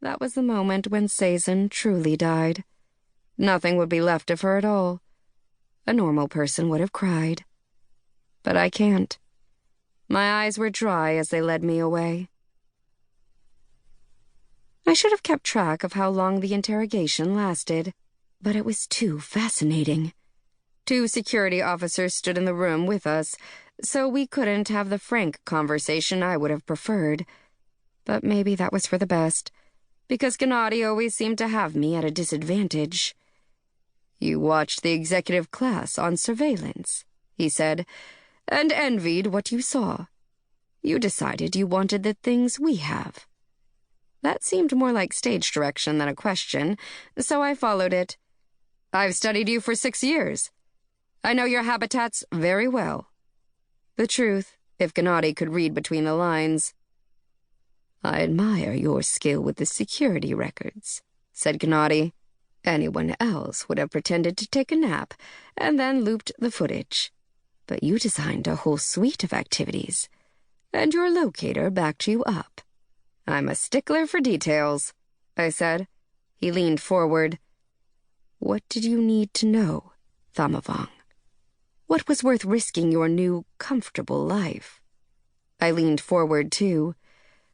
that was the moment when Seisen truly died. Nothing would be left of her at all. A normal person would have cried. But I can't. My eyes were dry as they led me away. I should have kept track of how long the interrogation lasted, but it was too fascinating. 2 security officers stood in the room with us, so we couldn't have the frank conversation I would have preferred. But maybe that was for the best, because Gennady always seemed to have me at a disadvantage. "You watched the executive class on surveillance," he said, "and envied what you saw. You decided you wanted the things we have." That seemed more like stage direction than a question, so I followed it. "I've studied you for 6 years. I know your habitats very well." The truth, if Gennady could read between the lines. "I admire your skill with the security records," said Gennady. "Anyone else would have pretended to take a nap and then looped the footage. But you designed a whole suite of activities, and your locator backed you up." "I'm a stickler for details," I said. He leaned forward. "What did you need to know, Thamavong? What was worth risking your new, comfortable life?" I leaned forward, too.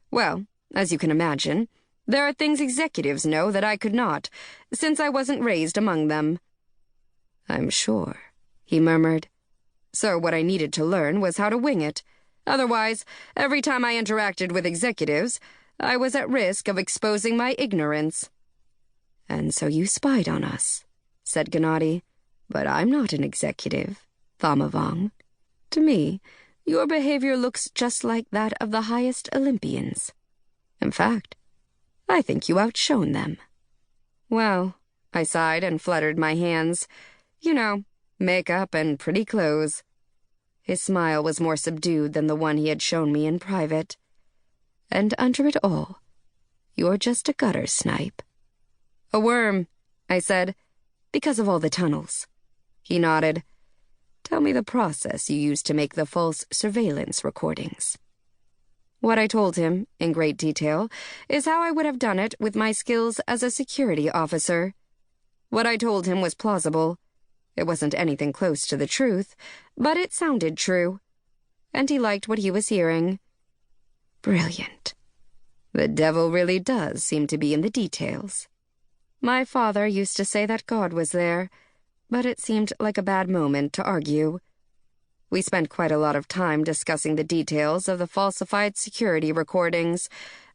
"Well, as you can imagine, there are things executives know that I could not, since I wasn't raised among them." "I'm sure," he murmured. "So what I needed to learn was how to wing it. Otherwise, every time I interacted with executives, I was at risk of exposing my ignorance." "And so you spied on us," said Gennady. "But I'm not an executive, Thamavong. To me, your behavior looks just like that of the highest Olympians. In fact, I think you outshone them." "Well," I sighed and fluttered my hands. "You know, makeup and pretty clothes." His smile was more subdued than the one he had shown me in private. "And under it all, you're just a gutter snipe." "A worm," I said, "because of all the tunnels." He nodded. "Tell me the process you used to make the false surveillance recordings." What I told him, in great detail, is how I would have done it with my skills as a security officer. What I told him was plausible. It wasn't anything close to the truth, but it sounded true. And he liked what he was hearing. Brilliant. The devil really does seem to be in the details. My father used to say that God was there, but it seemed like a bad moment to argue. We spent quite a lot of time discussing the details of the falsified security recordings,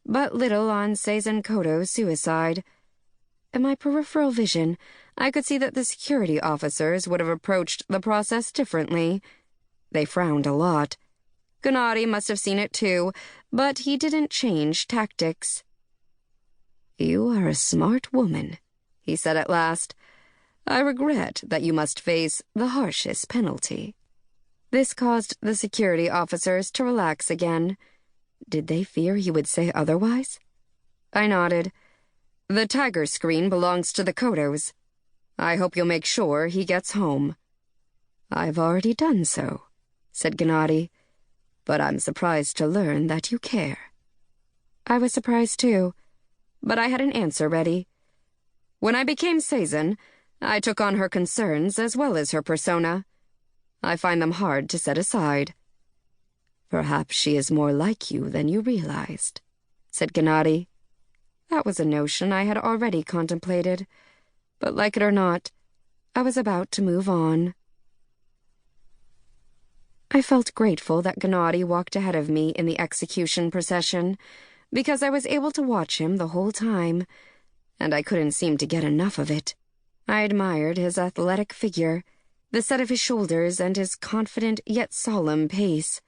but little on Seisen Koto's suicide. In my peripheral vision, I could see that the security officers would have approached the process differently. They frowned a lot. Gennady must have seen it too, but he didn't change tactics. "You are a smart woman," he said at last. "I regret that you must face the harshest penalty." This caused the security officers to relax again. Did they fear he would say otherwise? I nodded. "The tiger screen belongs to the Kotos. I hope you'll make sure he gets home." "I've already done so," said Gennady. "But I'm surprised to learn that you care." I was surprised too, but I had an answer ready. "When I became Seisen, I took on her concerns as well as her persona. I find them hard to set aside." "Perhaps she is more like you than you realized," said Gennady. That was a notion I had already contemplated, but like it or not, I was about to move on. I felt grateful that Gennady walked ahead of me in the execution procession, because I was able to watch him the whole time, and I couldn't seem to get enough of it. I admired his athletic figure, the set of his shoulders, and his confident yet solemn pace.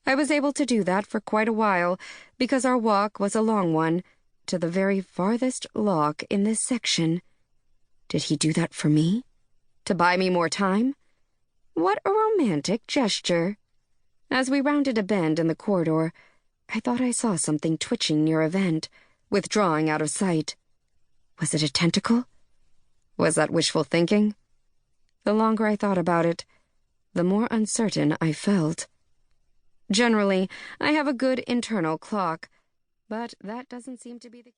I was able to do that for quite a while, because our walk was a long one, to the very farthest lock in this section. Did he do that for me? To buy me more time? What a romantic gesture. As we rounded a bend in the corridor, I thought I saw something twitching near a vent, withdrawing out of sight. Was it a tentacle? Was that wishful thinking? The longer I thought about it, the more uncertain I felt. Generally, I have a good internal clock, but that doesn't seem to be the case.